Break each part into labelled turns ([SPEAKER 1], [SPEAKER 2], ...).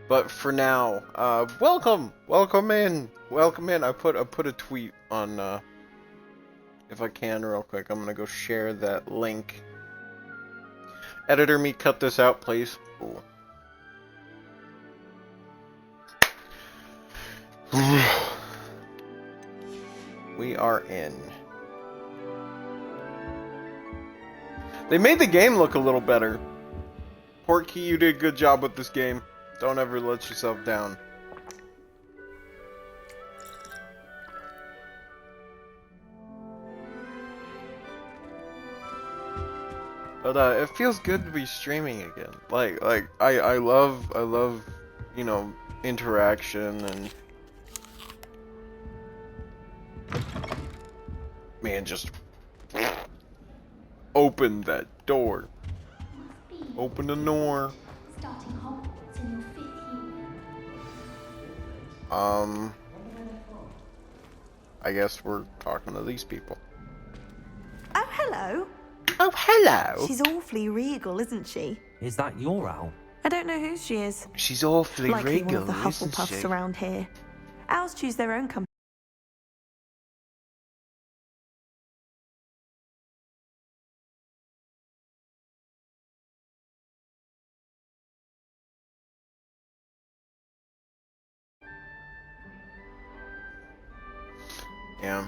[SPEAKER 1] But for now, welcome in. I put a tweet on, if I can real quick. I'm gonna go share that link. Editor me, cut this out, please. Ooh. We are in. They made the game look a little better. Portkey, you did a good job with this game. Don't ever let yourself down. But it feels good to be streaming again. Like I love, you know, interaction and man, just open that door. Open the door.
[SPEAKER 2] Starting Hogwarts in your 5th year.
[SPEAKER 1] I guess we're talking to these people.
[SPEAKER 3] Oh, hello.
[SPEAKER 1] Oh, hello.
[SPEAKER 3] She's awfully regal, isn't she?
[SPEAKER 4] Is that your owl?
[SPEAKER 3] I don't know who she is.
[SPEAKER 1] She's awfully
[SPEAKER 3] Likely one
[SPEAKER 1] regal,
[SPEAKER 3] of the
[SPEAKER 1] isn't
[SPEAKER 3] Hufflepuffs
[SPEAKER 1] she?
[SPEAKER 3] around here. Owls choose their own company.
[SPEAKER 1] Yeah.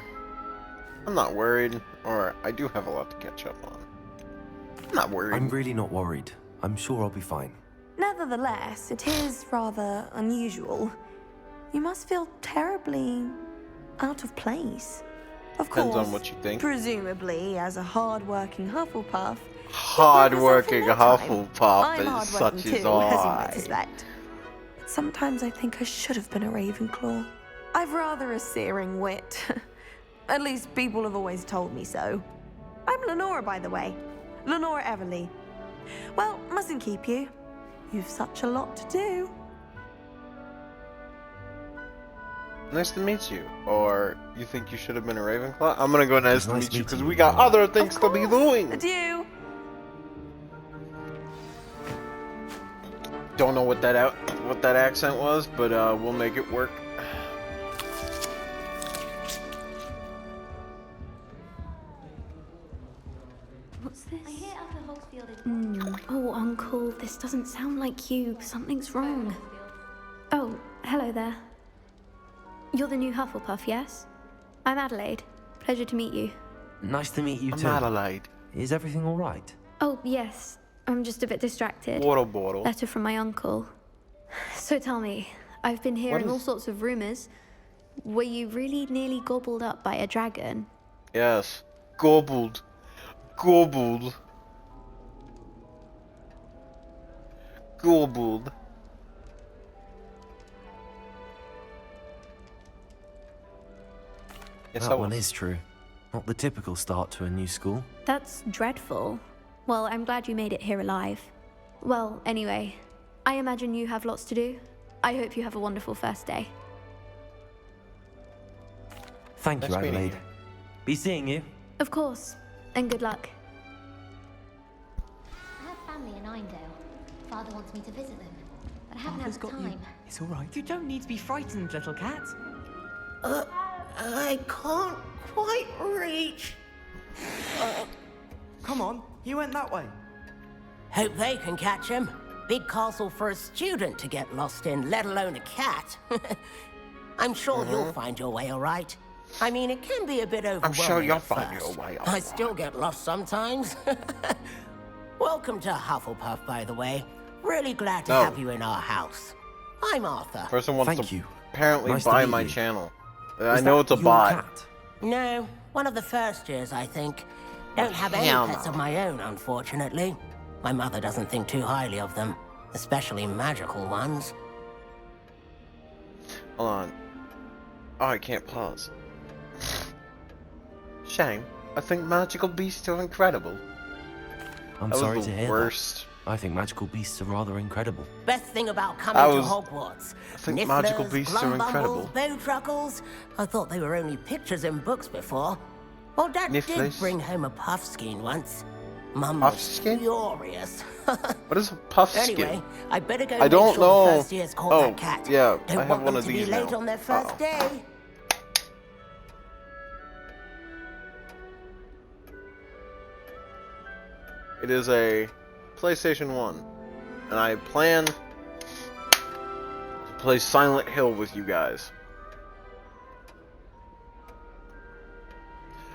[SPEAKER 1] I'm not worried, or I do have a lot to catch up on. I'm not worried.
[SPEAKER 4] I'm really not worried. I'm sure I'll be fine.
[SPEAKER 3] Nevertheless, it is rather unusual. You must feel terribly out of place. Of
[SPEAKER 1] Depends
[SPEAKER 3] course,
[SPEAKER 1] on what you think.
[SPEAKER 3] presumably, as a hard-working Hufflepuff.
[SPEAKER 1] Hard-working
[SPEAKER 3] I'm
[SPEAKER 1] Hufflepuff is
[SPEAKER 3] hard-working
[SPEAKER 1] such
[SPEAKER 3] too,
[SPEAKER 1] as
[SPEAKER 3] as you might
[SPEAKER 1] I.
[SPEAKER 3] suspect. But sometimes I think I should have been a Ravenclaw. I've rather a searing wit. At least people have always told me so. I'm Lenora, by the way. Lenora Everly. Well, mustn't keep you. You've such a lot to do.
[SPEAKER 1] Nice to meet you. Or you think you should have been a Ravenclaw? I'm gonna go nice to meet you because
[SPEAKER 4] meeting
[SPEAKER 1] we
[SPEAKER 4] you,
[SPEAKER 1] got
[SPEAKER 4] Lenora.
[SPEAKER 1] other things
[SPEAKER 3] Of
[SPEAKER 1] to be
[SPEAKER 3] course.
[SPEAKER 1] doing.
[SPEAKER 3] Adieu.
[SPEAKER 1] Don't know what that accent was, but we'll make it work.
[SPEAKER 2] What's this? I hear Arthur Hogsfield is...
[SPEAKER 5] Oh, Uncle, this doesn't sound like you. Something's wrong. Oh, hello there. You're the new Hufflepuff, yes? I'm Adelaide. Pleasure to meet you.
[SPEAKER 4] Nice to meet you
[SPEAKER 1] I'm
[SPEAKER 4] too.
[SPEAKER 1] Adelaide.
[SPEAKER 4] Is everything all right?
[SPEAKER 5] Oh, yes. I'm just a bit distracted.
[SPEAKER 1] Water bottle.
[SPEAKER 5] Letter from my uncle. So tell me, I've been hearing
[SPEAKER 1] is-
[SPEAKER 5] all sorts of rumors. Were you really nearly gobbled up by a dragon?
[SPEAKER 1] Yes. Gobbled. Gobbled. Gobbled. Yes, I
[SPEAKER 4] That one
[SPEAKER 1] was.
[SPEAKER 4] is true. Not the typical start to a new school.
[SPEAKER 5] That's dreadful. Well, I'm glad you made it here alive. Well, anyway, I imagine you have lots to do. I hope you have a wonderful first day.
[SPEAKER 4] Thank you,
[SPEAKER 1] Nice meeting
[SPEAKER 4] Adelaide.
[SPEAKER 1] you.
[SPEAKER 4] Be seeing you.
[SPEAKER 5] Of course, and good luck.
[SPEAKER 2] I have family in Irondale. Father wants me to visit them, but I haven't had the time.
[SPEAKER 6] It's all right. You don't need to be frightened, little cat.
[SPEAKER 7] I can't quite reach.
[SPEAKER 6] Come on, you went that way.
[SPEAKER 7] Hope they can catch him. Big castle for a student to get lost in, let alone a cat. I'm sure you'll find your way all right. I mean, it can be a bit overwhelming.
[SPEAKER 1] I'm sure you'll
[SPEAKER 7] at
[SPEAKER 1] find your
[SPEAKER 7] first.
[SPEAKER 1] way all
[SPEAKER 7] I
[SPEAKER 1] right.
[SPEAKER 7] still get lost sometimes. Welcome to Hufflepuff, by the way. Really glad to
[SPEAKER 1] Oh.
[SPEAKER 7] have you in our house. I'm Arthur.
[SPEAKER 1] Person wants
[SPEAKER 4] Thank
[SPEAKER 1] to
[SPEAKER 4] you.
[SPEAKER 1] apparently
[SPEAKER 4] Nice to
[SPEAKER 1] buy
[SPEAKER 4] meet
[SPEAKER 1] my
[SPEAKER 4] you.
[SPEAKER 1] channel.
[SPEAKER 4] Is
[SPEAKER 1] I know
[SPEAKER 4] that
[SPEAKER 1] it's a
[SPEAKER 4] your
[SPEAKER 1] bot.
[SPEAKER 4] cat?
[SPEAKER 7] No, one of the first years, I think. Don't have any
[SPEAKER 1] hell
[SPEAKER 7] pets
[SPEAKER 1] no.
[SPEAKER 7] of my own, unfortunately. My mother doesn't think too highly of them, especially magical ones.
[SPEAKER 1] Hold on. Oh, I can't pause. Shame. I think magical beasts are incredible.
[SPEAKER 4] I'm
[SPEAKER 1] That
[SPEAKER 4] sorry
[SPEAKER 1] was
[SPEAKER 4] to
[SPEAKER 1] the
[SPEAKER 4] hear
[SPEAKER 1] worst.
[SPEAKER 4] that. I think magical beasts are rather incredible.
[SPEAKER 7] Best thing about coming
[SPEAKER 1] I
[SPEAKER 7] to
[SPEAKER 1] was-
[SPEAKER 7] Hogwarts.
[SPEAKER 1] I think
[SPEAKER 7] Nifflers,
[SPEAKER 1] magical beasts are incredible.
[SPEAKER 7] Glumbumbles, Bowtruckles. I thought they were only pictures in books before. Well, Dad did
[SPEAKER 1] Nifflers.
[SPEAKER 7] bring home a Puffskein once. Mum was
[SPEAKER 1] Puffskein?
[SPEAKER 7] furious.
[SPEAKER 1] What is a puff skin?
[SPEAKER 7] Anyway, I better go
[SPEAKER 1] I
[SPEAKER 7] make
[SPEAKER 1] don't
[SPEAKER 7] sure
[SPEAKER 1] know.
[SPEAKER 7] the first year's caught
[SPEAKER 1] Oh,
[SPEAKER 7] that cat.
[SPEAKER 1] yeah,
[SPEAKER 7] Don't
[SPEAKER 1] I have
[SPEAKER 7] want
[SPEAKER 1] one
[SPEAKER 7] them
[SPEAKER 1] of
[SPEAKER 7] to
[SPEAKER 1] these
[SPEAKER 7] be late
[SPEAKER 1] now.
[SPEAKER 7] on their first day.
[SPEAKER 1] It is a PlayStation 1, and I plan to play Silent Hill with you guys.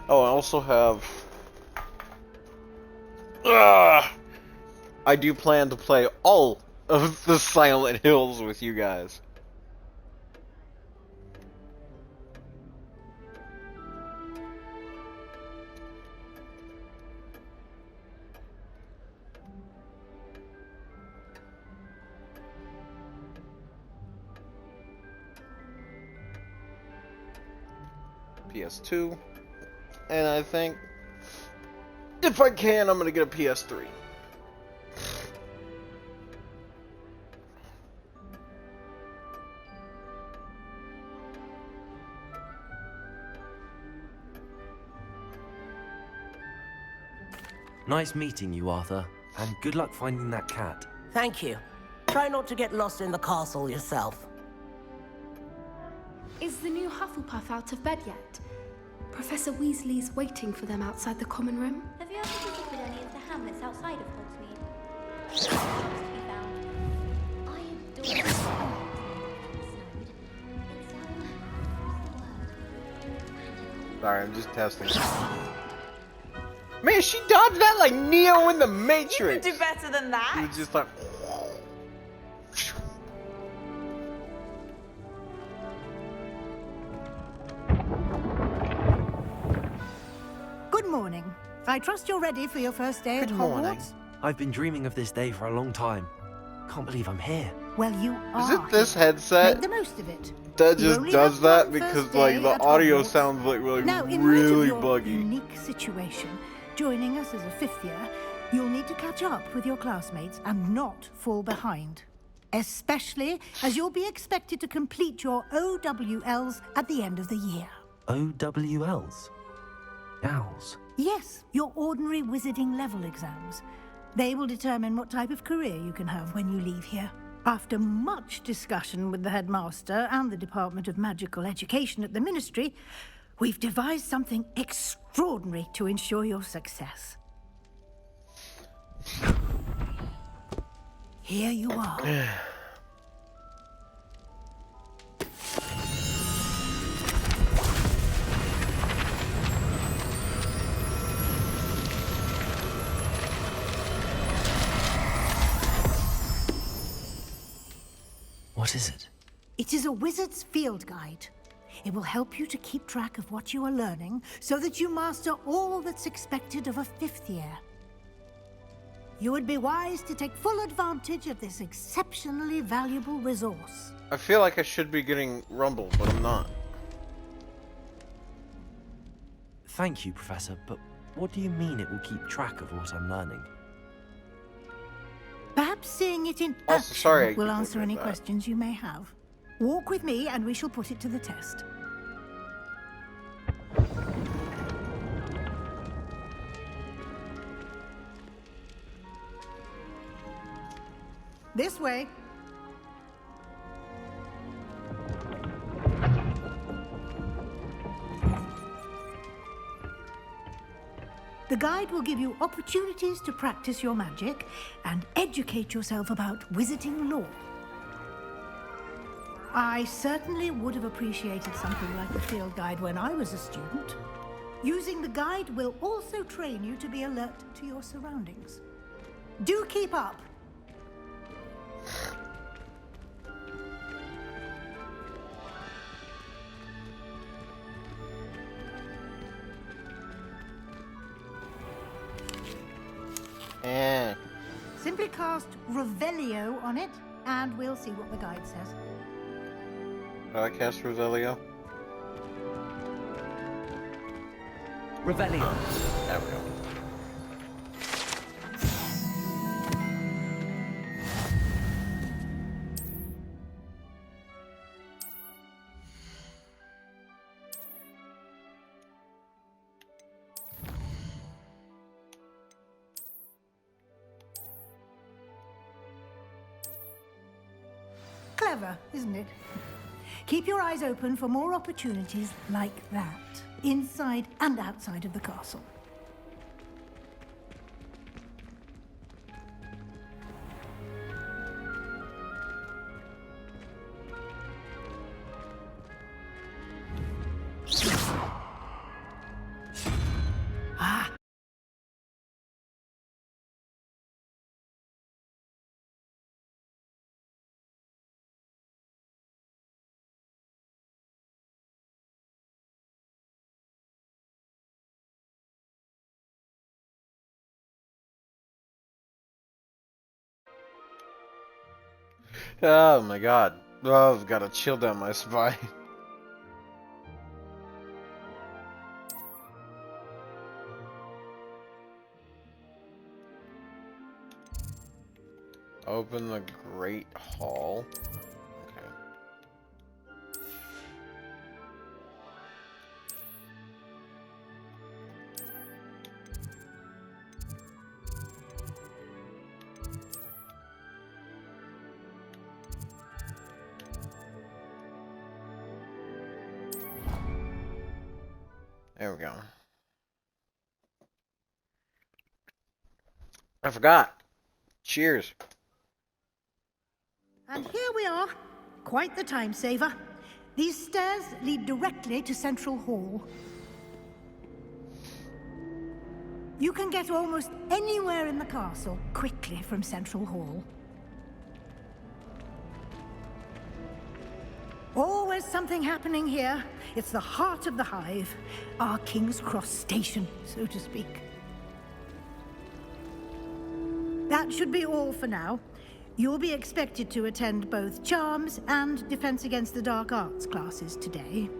[SPEAKER 1] Oh, I also have... I do plan to play all of the Silent Hills with you guys. PS2, and I think if I can, I'm gonna get a PS3.
[SPEAKER 4] Nice meeting you, Arthur. And good luck finding that cat.
[SPEAKER 7] Thank you. Try not to get lost in the castle yourself.
[SPEAKER 8] Is the new Hufflepuff out of bed yet? Professor Weasley's waiting for them outside the common room.
[SPEAKER 2] Have you ever visited any of the hamlets outside of Hogsmeade? To be found. I adore it.
[SPEAKER 1] Sorry, I'm just testing. Man, she dodged that like Neo in the Matrix.
[SPEAKER 3] You can do better than
[SPEAKER 1] It
[SPEAKER 3] that.
[SPEAKER 1] was just like...
[SPEAKER 9] Good morning. I trust you're ready for your first day at
[SPEAKER 1] Good
[SPEAKER 9] Hogwarts?
[SPEAKER 1] morning.
[SPEAKER 4] I've been dreaming of this day for a long time. Can't believe I'm here.
[SPEAKER 9] Well, you
[SPEAKER 1] Is
[SPEAKER 9] are.
[SPEAKER 1] it this
[SPEAKER 9] here.
[SPEAKER 1] headset
[SPEAKER 9] Make the most of it.
[SPEAKER 1] that
[SPEAKER 9] You
[SPEAKER 1] just
[SPEAKER 9] only
[SPEAKER 1] does
[SPEAKER 9] have
[SPEAKER 1] that?
[SPEAKER 9] one
[SPEAKER 1] Because
[SPEAKER 9] first
[SPEAKER 1] like
[SPEAKER 9] day
[SPEAKER 1] the
[SPEAKER 9] at
[SPEAKER 1] audio
[SPEAKER 9] Hogwarts.
[SPEAKER 1] sounds like
[SPEAKER 9] Now, in
[SPEAKER 1] really
[SPEAKER 9] light of your
[SPEAKER 1] buggy.
[SPEAKER 9] unique situation, joining us as a fifth year, you'll need to catch up with your classmates and not fall behind. Especially as you'll be expected to complete your OWLs at the end of the year.
[SPEAKER 4] OWLs? Owls?
[SPEAKER 9] Yes, your ordinary wizarding level exams. They will determine what type of career you can have when you leave here. After much discussion with the headmaster and the Department of Magical Education at the Ministry, we've devised something extraordinary to ensure your success. Here you are.
[SPEAKER 4] What is it?
[SPEAKER 9] It is a wizard's field guide. It will help you to keep track of what you are learning so that you master all that's expected of a fifth year. You would be wise to take full advantage of this exceptionally valuable resource.
[SPEAKER 1] I feel like I should be getting Rumble, but I'm not.
[SPEAKER 4] Thank you, Professor, but what do you mean it will keep track of what I'm learning?
[SPEAKER 9] Perhaps seeing it in
[SPEAKER 1] Also,
[SPEAKER 9] action
[SPEAKER 1] sorry, I
[SPEAKER 9] will
[SPEAKER 1] keep
[SPEAKER 9] answer
[SPEAKER 1] looking
[SPEAKER 9] any
[SPEAKER 1] at that.
[SPEAKER 9] questions you may have. Walk with me and we shall put it to the test. This way. The guide will give you opportunities to practice your magic and educate yourself about wizarding lore. I certainly would have appreciated something like the field guide when I was a student. Using the guide will also train you to be alert to your surroundings. Do keep up.
[SPEAKER 1] Eh.
[SPEAKER 9] Simply cast Revelio on it, and we'll see what the guide says.
[SPEAKER 1] Cast Roselio.
[SPEAKER 6] Revelio.
[SPEAKER 1] There we go.
[SPEAKER 9] Clever, isn't it? Keep your eyes open for more opportunities like that, inside and outside of the castle.
[SPEAKER 1] Oh my god. Oh, I've got a chill down my spine. Open the Great Hall. Okay. There we go. I forgot. Cheers.
[SPEAKER 9] And here we are. Quite the time saver. These stairs lead directly to Central Hall. You can get almost anywhere in the castle quickly from Central Hall. Always something happening here. It's the heart of the Hive, our King's Cross station, so to speak. That should be all for now. You'll be expected to attend both Charms and Defense Against the Dark Arts classes today.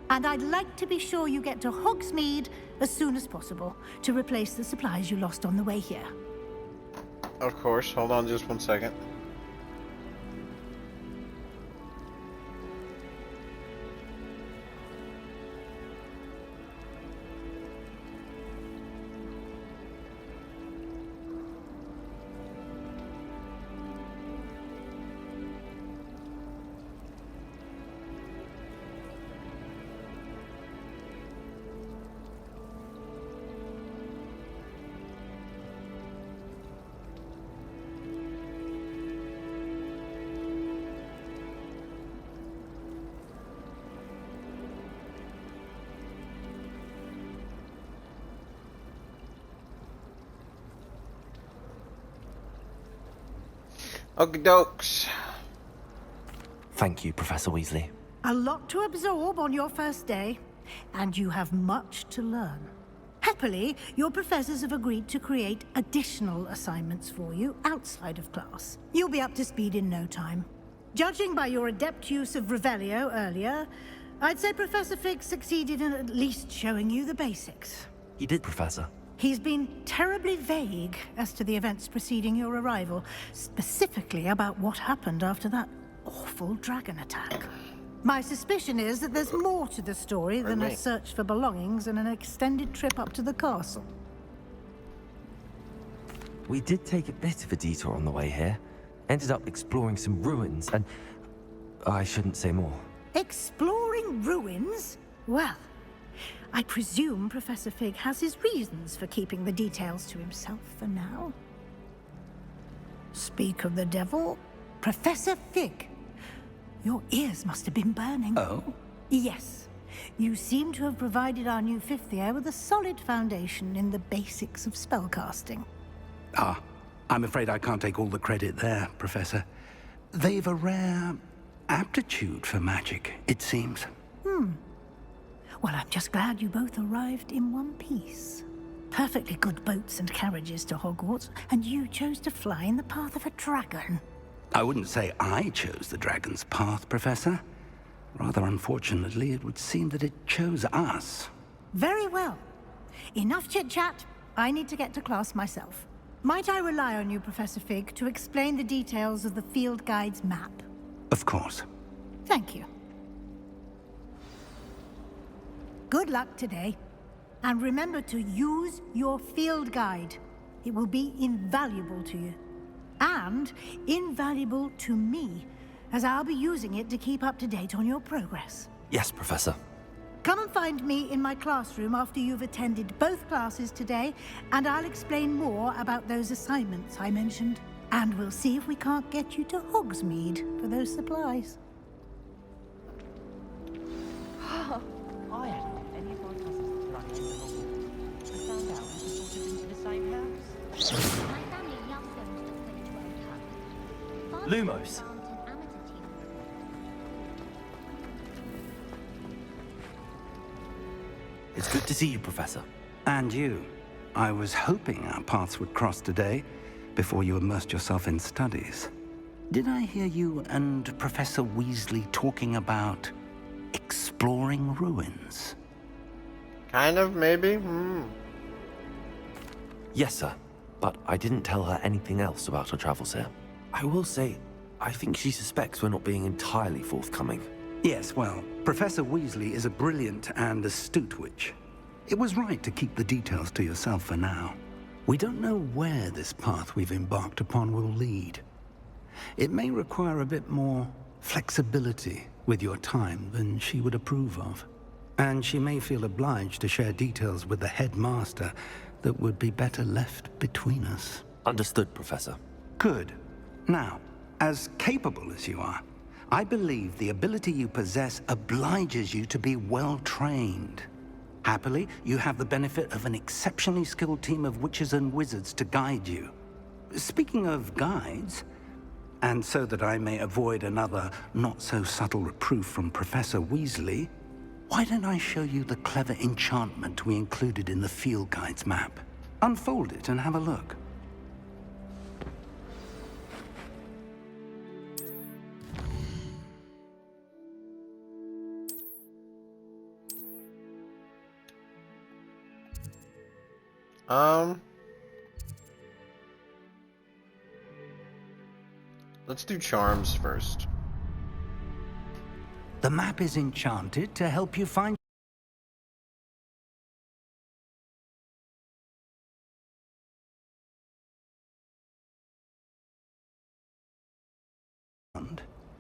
[SPEAKER 9] And I'd like to be sure you get to Hogsmeade as soon as possible to replace the supplies you lost on the way here.
[SPEAKER 1] Of course. Hold on just 1 second. Okie dokes.
[SPEAKER 4] Thank you, Professor Weasley.
[SPEAKER 9] A lot to absorb on your first day, and you have much to learn. Happily, your professors have agreed to create additional assignments for you outside of class. You'll be up to speed in no time. Judging by your adept use of Revelio earlier, I'd say Professor Fig succeeded in at least showing you the basics.
[SPEAKER 4] He did, Professor.
[SPEAKER 9] He's been terribly vague as to the events preceding your arrival, specifically about what happened after that awful dragon attack. My suspicion is that there's more to the story than a search for belongings and an extended trip up to the castle.
[SPEAKER 4] We did take a bit of a detour on the way here. Ended up exploring some ruins and... I shouldn't say more.
[SPEAKER 9] Exploring ruins? Well, I presume Professor Fig has his reasons for keeping the details to himself for now. Speak of the devil, Professor Fig. Your ears must have been burning.
[SPEAKER 10] Oh?
[SPEAKER 9] Yes. You seem to have provided our new fifth year with a solid foundation in the basics of spellcasting.
[SPEAKER 10] Ah, I'm afraid I can't take all the credit there, Professor. They've a rare aptitude for magic, it seems.
[SPEAKER 9] Well, I'm just glad you both arrived in one piece. Perfectly good boats and carriages to Hogwarts, and you chose to fly in the path of a dragon.
[SPEAKER 10] I wouldn't say I chose the dragon's path, Professor. Rather unfortunately, it would seem that it chose us.
[SPEAKER 9] Very well. Enough chit-chat. I need to get to class myself. Might I rely on you, Professor Fig, to explain the details of the field guide's map?
[SPEAKER 10] Of course.
[SPEAKER 9] Thank you. Good luck today. And remember to use your field guide. It will be invaluable to you. And invaluable to me, as I'll be using it to keep up to date on your progress.
[SPEAKER 4] Yes, Professor.
[SPEAKER 9] Come and find me in my classroom after you've attended both classes today, and I'll explain more about those assignments I mentioned. And we'll see if we can't get you to Hogsmeade for those supplies.
[SPEAKER 6] I hadn't known any of my cousins had run into Hogwarts. I found out we were sort of into the same house.
[SPEAKER 2] My family loves going to the Quidditch World Cup. Father
[SPEAKER 4] Lumos.
[SPEAKER 2] found an amateur team.
[SPEAKER 4] It's good to see you, Professor.
[SPEAKER 10] And you. I was hoping our paths would cross today, before you immersed yourself in studies. Did I hear you and Professor Weasley talking about exploring ruins?
[SPEAKER 1] Kind of, maybe?
[SPEAKER 4] Yes, sir. But I didn't tell her anything else about her travels here. I will say, I think she suspects we're not being entirely forthcoming.
[SPEAKER 10] Yes, well, Professor Weasley is a brilliant and astute witch. It was right to keep the details to yourself for now. We don't know where this path we've embarked upon will lead. It may require a bit more flexibility with your time than she would approve of. And she may feel obliged to share details with the headmaster that would be better left between us.
[SPEAKER 4] Understood, Professor.
[SPEAKER 10] Good. Now, as capable as you are, I believe the ability you possess obliges you to be well trained. Happily, you have the benefit of an exceptionally skilled team of witches and wizards to guide you. Speaking of guides, and so that I may avoid another not-so-subtle reproof from Professor Weasley, why don't I show you the clever enchantment we included in the field guide's map? Unfold it and have a look.
[SPEAKER 1] Let's do charms first.
[SPEAKER 10] The map is enchanted to help you find...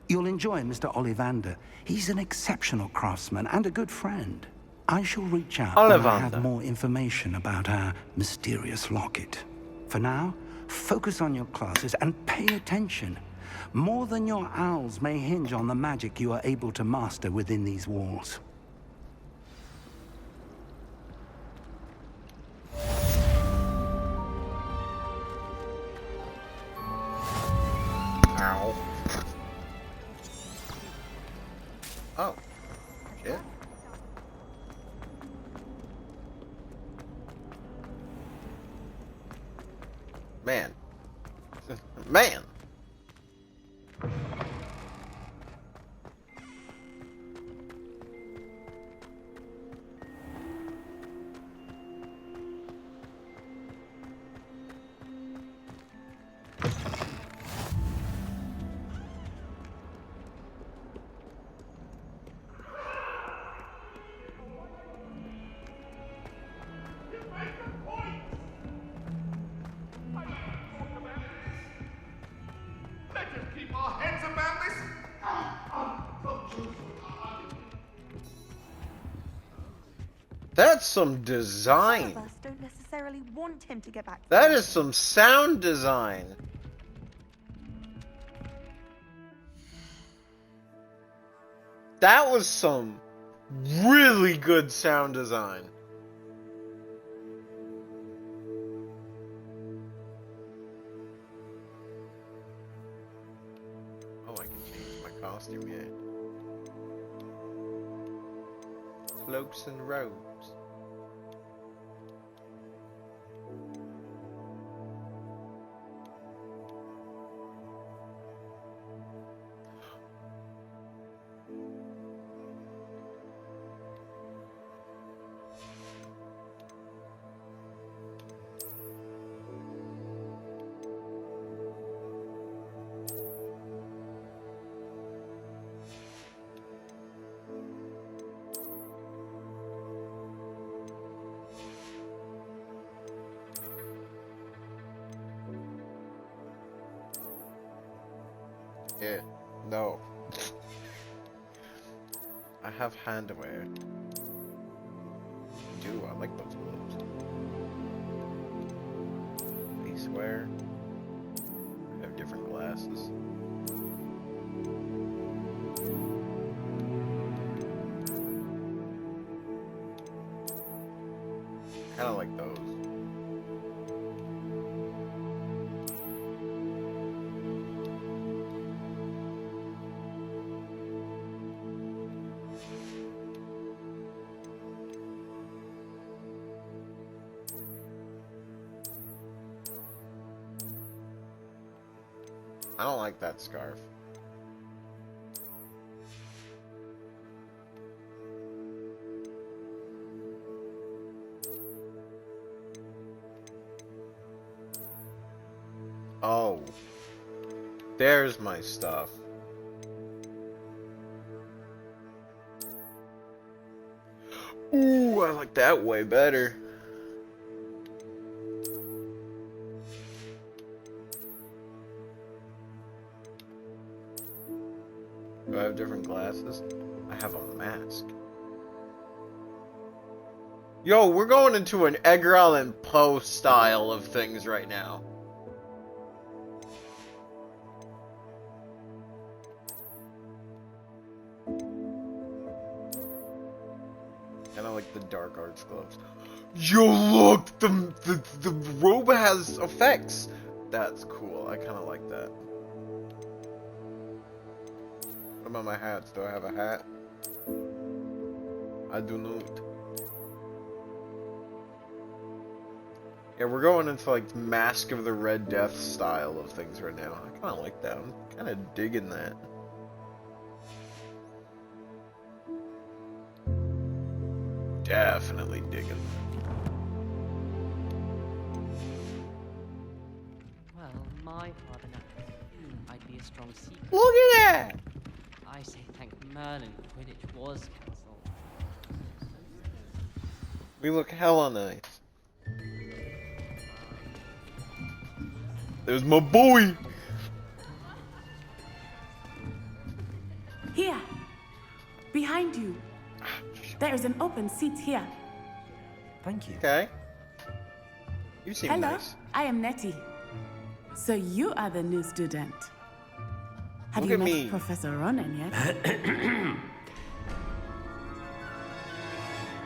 [SPEAKER 10] You'll enjoy Mr. Ollivander. He's an exceptional craftsman and a good friend. I shall reach out when I have more information about our mysterious locket. For now, focus on your classes and pay attention. More than your owls may hinge on the magic you are able to master within these walls.
[SPEAKER 1] Ow. Oh. Shit. Man. Man! That's some design.
[SPEAKER 3] Some of us don't necessarily want him to get back to
[SPEAKER 1] That
[SPEAKER 3] us.
[SPEAKER 1] is some sound design. That was some really good sound design. Oh, I can change my costume yet. Cloaks and robes. Yeah, No. I have handwear. Dude, I like those gloves. Waistwear. I have different glasses. Kinda like those. I don't like that scarf. Oh. There's my stuff. Ooh, I like that way better. Do I have different glasses? I have a mask. Yo, we're going into an Edgar Allan Poe style of things right now. Kinda like the dark arts gloves. Yo, look! The robe has effects! That's cool. I kinda like that. What about my hats? Do I have a hat? I do not. Yeah, we're going into like Mask of the Red Death style of things right now. I kinda like that. I'm kinda digging that. Definitely digging that.
[SPEAKER 6] Well, my father knows I'd be a strong secret.
[SPEAKER 1] Look at that!
[SPEAKER 6] I say thank Merlin Quidditch was cancelled.
[SPEAKER 1] We look hella nice. There's my boy!
[SPEAKER 11] Here! Behind you! There is an open seat here.
[SPEAKER 4] Thank you.
[SPEAKER 1] Okay. You seem
[SPEAKER 11] Hello,
[SPEAKER 1] nice.
[SPEAKER 11] I am Nettie. So you are the new student. Have
[SPEAKER 1] Look
[SPEAKER 11] you
[SPEAKER 1] at
[SPEAKER 11] met
[SPEAKER 1] me.
[SPEAKER 11] Professor Ronan yet?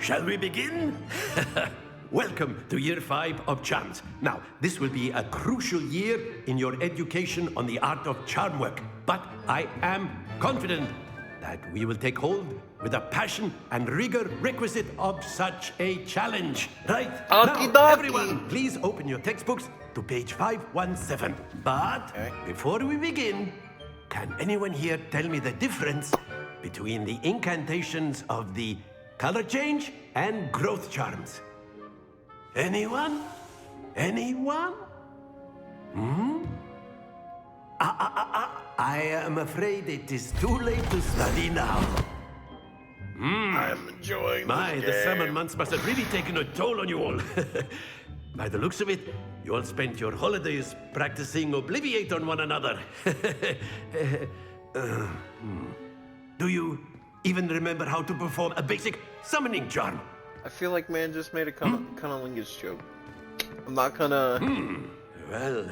[SPEAKER 12] Shall we begin? Welcome to Year 5 of Charms. Now, this will be a crucial year in your education on the art of charm work, but I am confident that we will take hold with the passion and rigor requisite of such a challenge. Right?
[SPEAKER 1] Okie
[SPEAKER 12] Now,
[SPEAKER 1] dokie.
[SPEAKER 12] everyone, please open your textbooks to page 517. But before we begin, can anyone here tell me the difference between the incantations of the color change and growth charms? Anyone? Anyone? I am afraid it is too late to study now.
[SPEAKER 1] I'm enjoying this
[SPEAKER 12] The
[SPEAKER 1] game.
[SPEAKER 12] summer months must have really taken a toll on you all. By the looks of it, you all spent your holidays practicing Obliviate on one another. Do you even remember how to perform a basic summoning charm?
[SPEAKER 1] I feel like man just made a cunnilingus joke. I'm not gonna...
[SPEAKER 12] Well,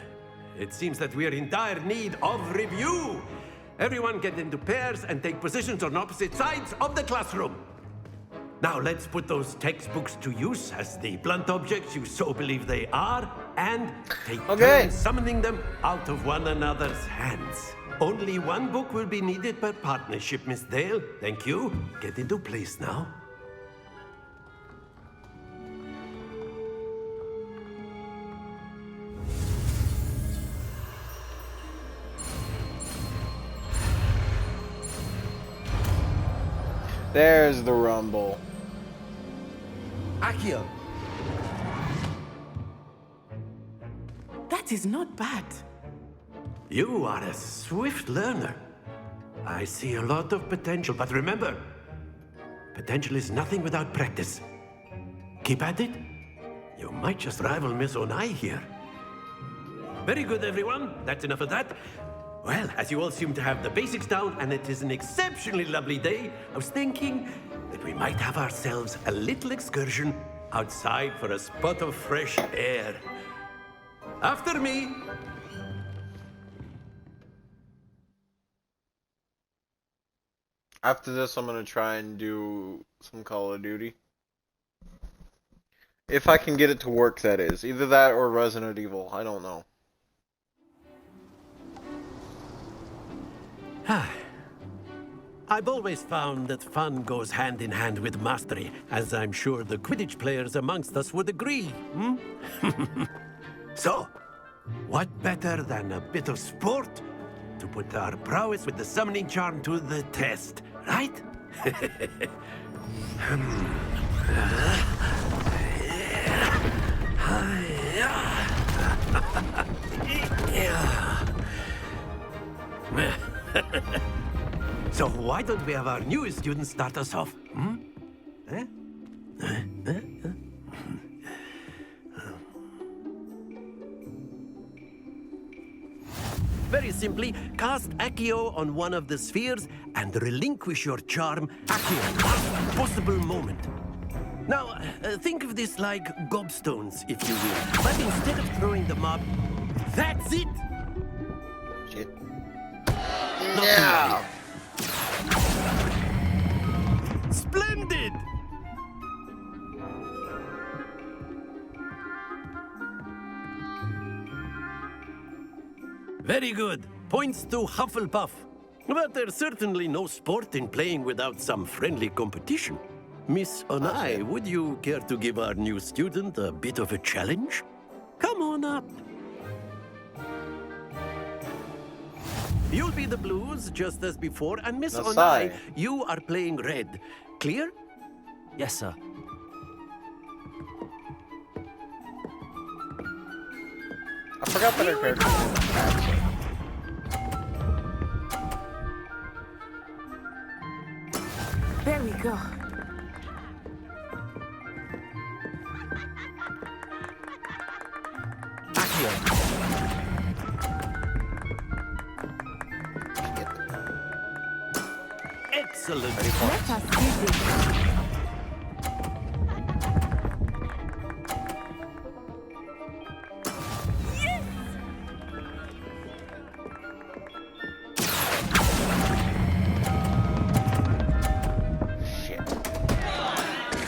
[SPEAKER 12] it seems that we are in dire need of review. Everyone get into pairs and take positions on opposite sides of the classroom. Now let's put those textbooks to use as the blunt objects you so believe they are, and take turns summoning them out of one another's hands. Only one book will be needed per partnership, Miss Dale. Thank you. Get into place now.
[SPEAKER 1] There's the rumble.
[SPEAKER 11] Akio. That is not bad.
[SPEAKER 12] You are a swift learner. I see a lot of potential, but remember, potential is nothing without practice. Keep at it. You might just rival Miss Onai here. Very good, everyone. That's enough of that. Well, as you all seem to have the basics down, and it is an exceptionally lovely day, I was thinking that we might have ourselves a little excursion outside for a spot of fresh air. After me.
[SPEAKER 1] After this, I'm gonna try and do some Call of Duty. If I can get it to work, that is. Either that or Resident Evil. I don't know.
[SPEAKER 12] I've always found that fun goes hand in hand with mastery, as I'm sure the Quidditch players amongst us would agree. So, what better than a bit of sport to put our prowess with the summoning charm to the test, right? So why don't we have our newest student start us off? Very simply, cast Accio on one of the spheres and relinquish your charm at your last possible moment. Now, think of this like gobstones, if you will. But instead of throwing the mob, that's it!
[SPEAKER 1] Shit.
[SPEAKER 12] Yeah! Splendid! Very good. Points to Hufflepuff. But there's certainly no sport in playing without some friendly competition. Miss Onai, would you care to give our new student a bit of a challenge? Come on up. You'll be the blues, just as before, and Miss Onai, you are playing red. Clear?
[SPEAKER 4] Yes, sir.
[SPEAKER 1] I forgot that her character was
[SPEAKER 11] There we go.
[SPEAKER 12] Excellent.
[SPEAKER 11] Let us do this.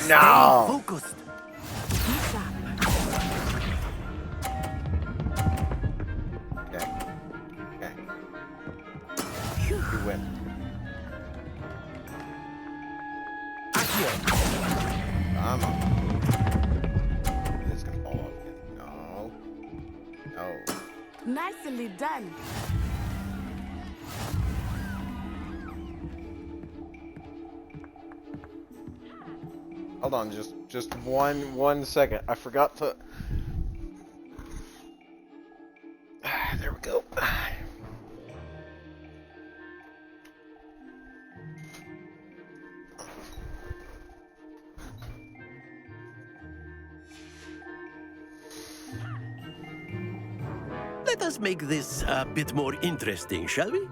[SPEAKER 1] No!
[SPEAKER 12] Stay focused.
[SPEAKER 1] Okay. Okay. You win. Come on. This can fall off again. No. No.
[SPEAKER 11] Nicely done.
[SPEAKER 1] Hold on, just one second. I forgot to. There we go.
[SPEAKER 12] Let us make this a bit more interesting, shall we?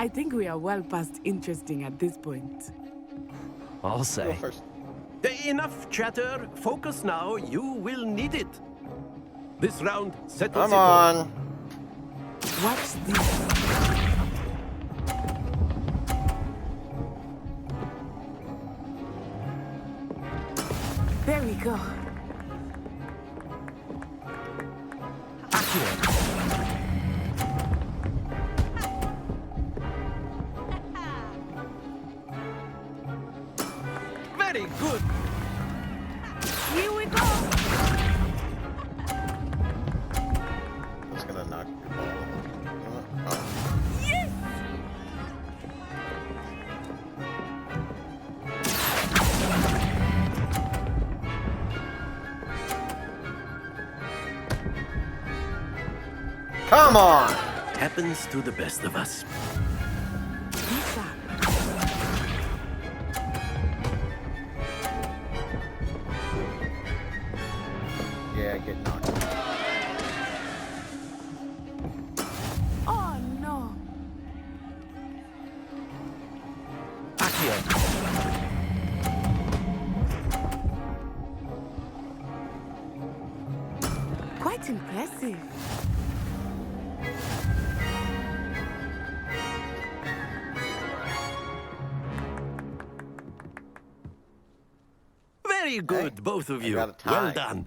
[SPEAKER 11] I think we are well past interesting at this point.
[SPEAKER 4] I'll say.
[SPEAKER 12] Enough chatter. Focus now. You will need it. This round settles
[SPEAKER 1] Come
[SPEAKER 12] it all.
[SPEAKER 1] on.
[SPEAKER 11] Watch this. There we go.
[SPEAKER 12] Very good.
[SPEAKER 11] Here we go.
[SPEAKER 1] That's gonna knock your ball. Oh.
[SPEAKER 11] Yes.
[SPEAKER 1] Come on!
[SPEAKER 12] Happens to the best of us.
[SPEAKER 1] way I get knocked.
[SPEAKER 11] Oh no.
[SPEAKER 4] Accio.
[SPEAKER 11] Quite impressive.
[SPEAKER 12] Very good,
[SPEAKER 1] Hey,
[SPEAKER 12] both of
[SPEAKER 1] I
[SPEAKER 12] you.
[SPEAKER 1] got a tie.
[SPEAKER 12] Well done.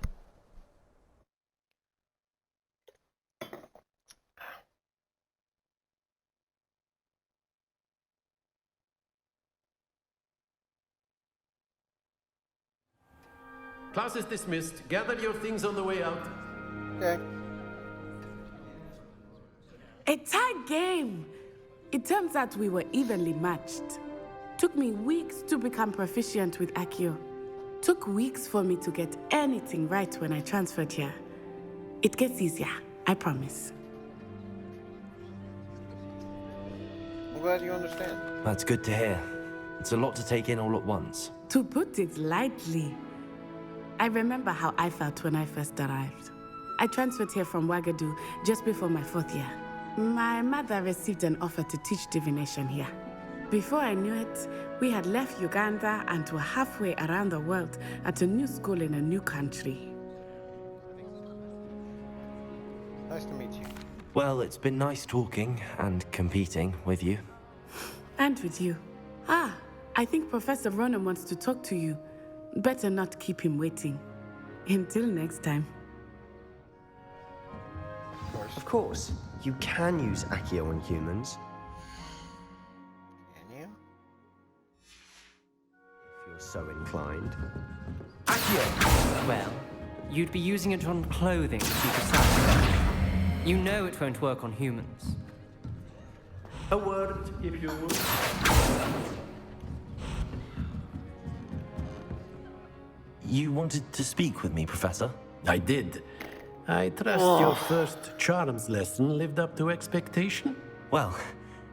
[SPEAKER 12] Class is dismissed. Gather your things on the way out.
[SPEAKER 1] Okay.
[SPEAKER 11] A tight game. It turns out we were evenly matched. Took me weeks to become proficient with Accio. Took weeks for me to get anything right when I transferred here. It gets easier, I promise.
[SPEAKER 1] I'm glad you understand.
[SPEAKER 4] That's good to hear. It's a lot to take in all at once.
[SPEAKER 11] To put it lightly, I remember how I felt when I first arrived. I transferred here from Ouagadougou just before my 4th year. My mother received an offer to teach divination here. Before I knew it, we had left Uganda and were halfway around the world at a new school in a new country.
[SPEAKER 1] Nice to meet you.
[SPEAKER 4] Well, it's been nice talking and competing with you.
[SPEAKER 11] And with you. Ah, I think Professor Ronan wants to talk to you. Better not keep him waiting. Until next time.
[SPEAKER 13] Of course, you can use Accio on humans.
[SPEAKER 1] Can you?
[SPEAKER 13] If you're so inclined.
[SPEAKER 6] Accio! Well, you'd be using it on clothing to keep it satisfied. You know it won't work on humans.
[SPEAKER 12] A word, if you would.
[SPEAKER 4] You wanted to speak with me, Professor?
[SPEAKER 12] I did. I trust your first charms lesson lived up to expectation?
[SPEAKER 4] Well,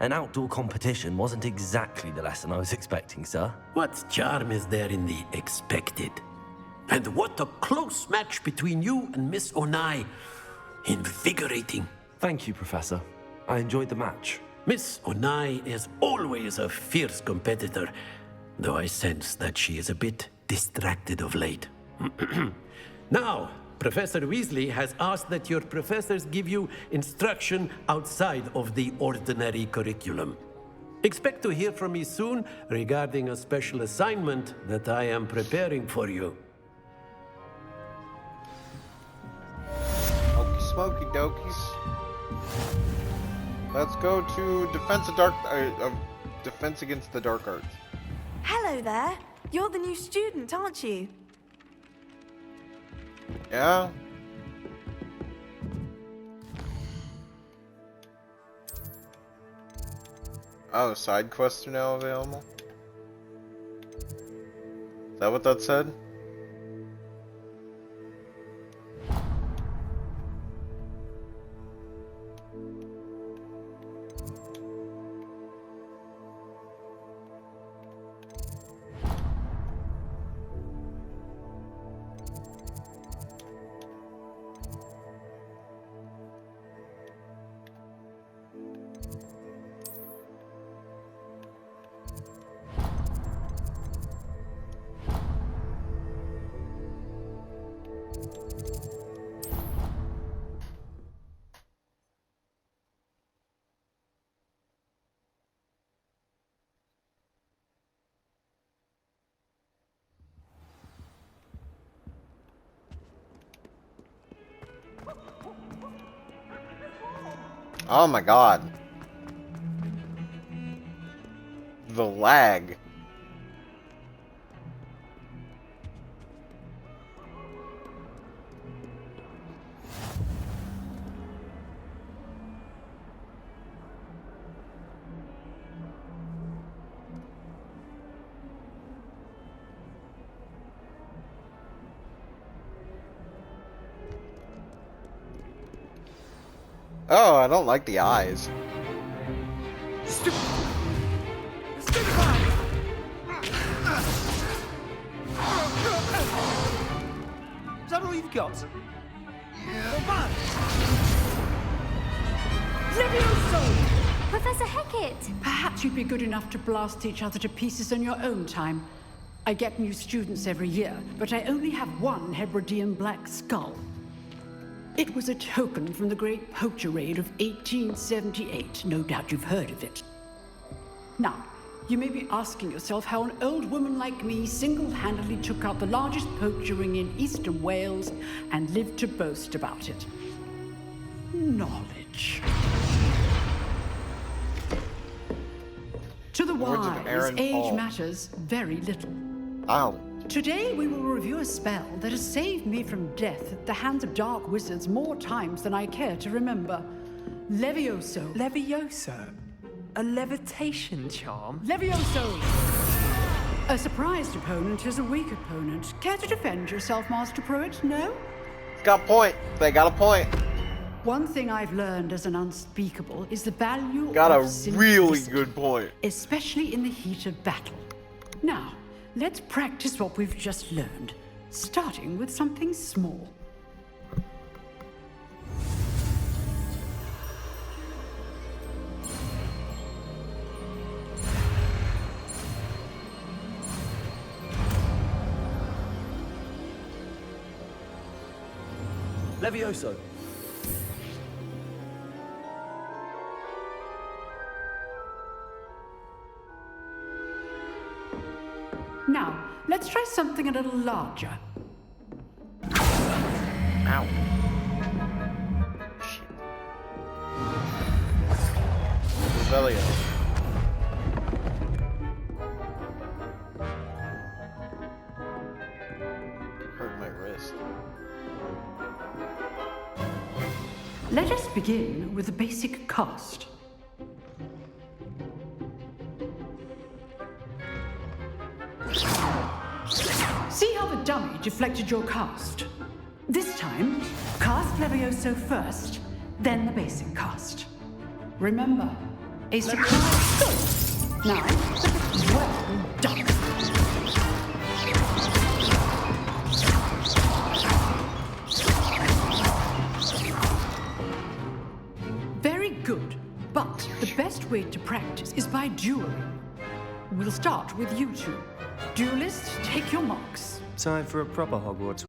[SPEAKER 4] an outdoor competition wasn't exactly the lesson I was expecting, sir.
[SPEAKER 12] What charm is there in the expected? And what a close match between you and Miss Onai. Invigorating.
[SPEAKER 4] Thank you, Professor. I enjoyed the match.
[SPEAKER 12] Miss Onai is always a fierce competitor, though I sense that she is a bit distracted of late. Now, Professor Weasley has asked that your professors give you instruction outside of the ordinary curriculum. Expect to hear from me soon regarding a special assignment that I am preparing for you.
[SPEAKER 1] Okie smoky dokies. Let's go to Defense Against the Dark Arts.
[SPEAKER 3] Hello there. You're the new student, aren't you?
[SPEAKER 1] Yeah. Oh, side quests are now available? Is that what that said? Oh my god. The lag. Oh, I don't like the eyes.
[SPEAKER 13] Is that all you've got?
[SPEAKER 14] Levioso!
[SPEAKER 2] Professor Hecat!
[SPEAKER 14] Perhaps you'd be good enough to blast each other to pieces on your own time. I get new students every year, but I only have one Hebridean black skull. It was a token from the Great Poacher Raid of 1878. No doubt you've heard of it. Now, you may be asking yourself how an old woman like me single-handedly took out the largest poacher ring in eastern Wales and lived to boast about it. Knowledge. To the wise, age matters very little.
[SPEAKER 1] Ow.
[SPEAKER 14] Today we will review a spell that has saved me from death at the hands of dark wizards more times than I care to remember. Levioso.
[SPEAKER 13] Levioso? A levitation charm?
[SPEAKER 14] Levioso! A surprised opponent is a weak opponent. Care to defend yourself, Master Pruitt? No?
[SPEAKER 1] Got a point. They got a point.
[SPEAKER 14] One thing I've learned as an unspeakable is the value
[SPEAKER 1] Got
[SPEAKER 14] of
[SPEAKER 1] a really good point.
[SPEAKER 14] especially in the heat of battle. Now, let's practice what we've just learned, starting with something small.
[SPEAKER 13] Levioso.
[SPEAKER 14] Now, let's try something a little larger.
[SPEAKER 1] Ow. Revelio. Hurt my wrist.
[SPEAKER 14] Let us begin with the basic cast. See how the dummy deflected your cast? This time, cast Levioso first, then the basic cast. Remember, a surprise. Good. Now, well done. Very good, but the best way to practice is by dueling. We'll start with you two. Duelists, take your marks.
[SPEAKER 13] Time for a proper Hogwarts.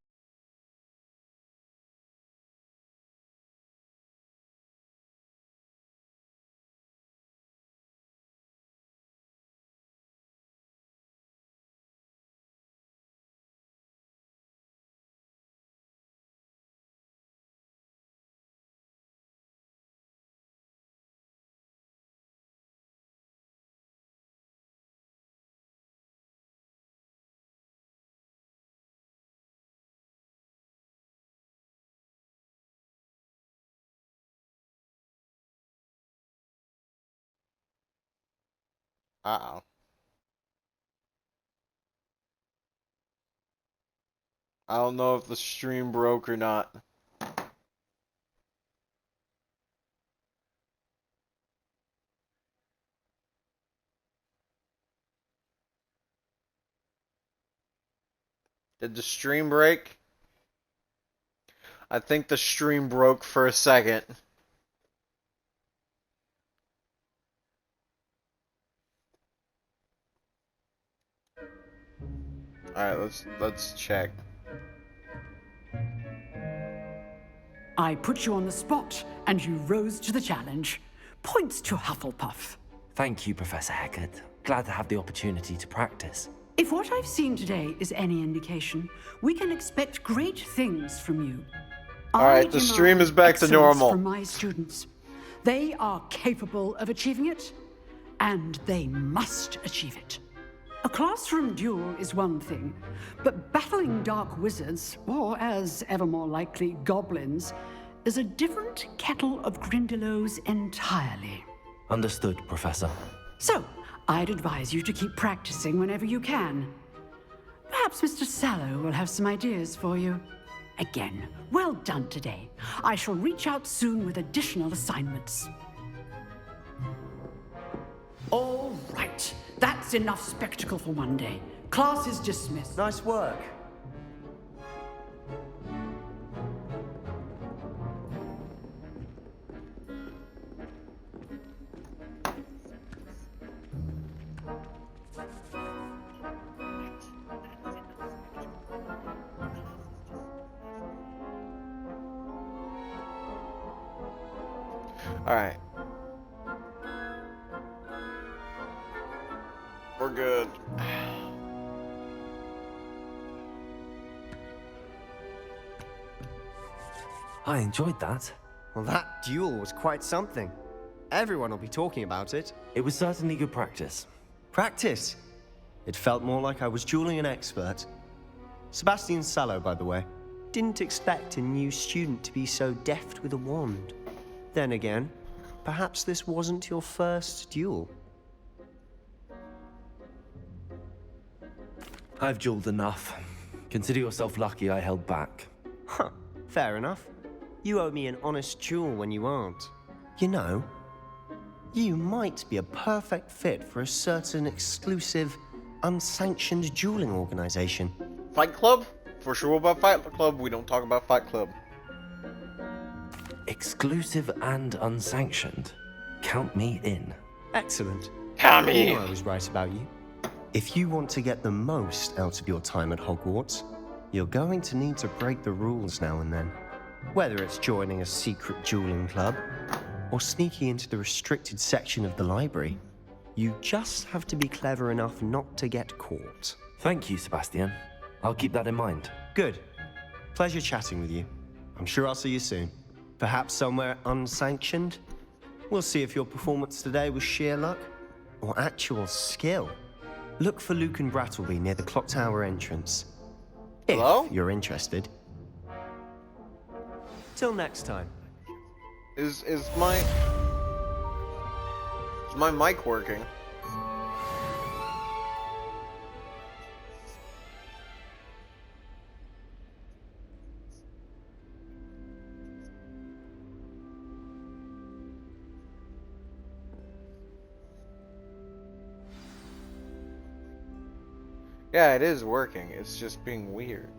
[SPEAKER 1] Uh-oh. I don't know if the stream broke or not. Did the stream break? I think the stream broke for a second. Alright, let's check.
[SPEAKER 14] I put you on the spot, and you rose to the challenge. Points to Hufflepuff.
[SPEAKER 4] Thank you, Professor Hecat. Glad to have the opportunity to practice.
[SPEAKER 14] If what I've seen today is any indication, we can expect great things from you.
[SPEAKER 1] Alright, the stream is back to normal.
[SPEAKER 14] From my students. They are capable of achieving it, and they must achieve it. A classroom duel is one thing, but battling dark wizards, or as ever more likely, goblins, is a different kettle of Grindylows entirely.
[SPEAKER 4] Understood, Professor.
[SPEAKER 14] So, I'd advise you to keep practicing whenever you can. Perhaps Mr. Sallow will have some ideas for you. Again, well done today. I shall reach out soon with additional assignments. All right. That's enough spectacle for one day. Class is dismissed.
[SPEAKER 13] Nice work.
[SPEAKER 1] Alright. We're good.
[SPEAKER 4] I enjoyed that.
[SPEAKER 13] Well, that duel was quite something. Everyone will be talking about it.
[SPEAKER 4] It was certainly good practice.
[SPEAKER 13] Practice? It felt more like I was dueling an expert. Sebastian Sallow, by the way. Didn't expect a new student to be so deft with a wand. Then again, perhaps this wasn't your first duel.
[SPEAKER 4] I've dueled enough. Consider yourself lucky I held back.
[SPEAKER 13] Huh, fair enough. You owe me an honest duel when you aren't. You know, you might be a perfect fit for a certain exclusive, unsanctioned dueling organization.
[SPEAKER 1] Fight Club? For sure about Fight Club, we don't talk about Fight Club.
[SPEAKER 4] Exclusive and unsanctioned. Count me in.
[SPEAKER 13] Excellent.
[SPEAKER 1] Count me
[SPEAKER 13] I
[SPEAKER 1] in.
[SPEAKER 13] knew I was right about you. If you want to get the most out of your time at Hogwarts, you're going to need to break the rules now and then. Whether it's joining a secret dueling club, or sneaking into the restricted section of the library, you just have to be clever enough not to get caught.
[SPEAKER 4] Thank you, Sebastian. I'll keep that in mind.
[SPEAKER 13] Good. Pleasure chatting with you. I'm sure I'll see you soon. Perhaps somewhere unsanctioned? We'll see if your performance today was sheer luck, or actual skill. Look for Luke and Brattleby near the Clock Tower entrance.
[SPEAKER 1] Hello?
[SPEAKER 13] If you're interested. Till next time.
[SPEAKER 1] Is my mic working? Yeah, it is working. It's just being weird.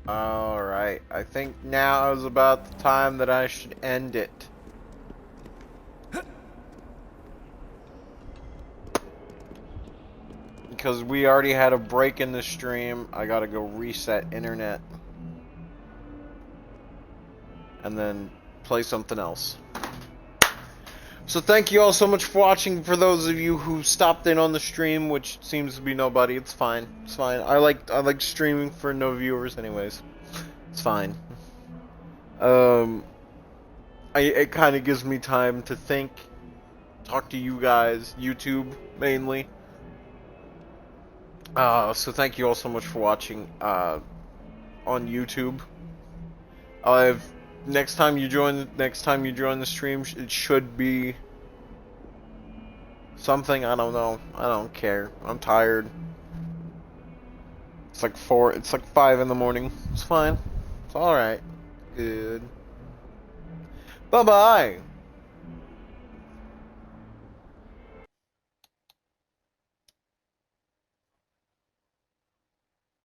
[SPEAKER 1] Alright, I think now is about the time that I should end it. Because we already had a break in the stream, I gotta go reset internet. And then play something else. So thank you all so much for watching. For those of you who stopped in on the stream, which seems to be nobody, it's fine. It's fine. I like streaming for no viewers anyways. It's fine. It kind of gives me time to think, talk to you guys, YouTube mainly. So thank you all so much for watching on YouTube. Next time you join the stream, it should be something. I don't know. I don't care. I'm tired. It's like 5 in the morning. It's fine. It's alright. Good. Bye-bye.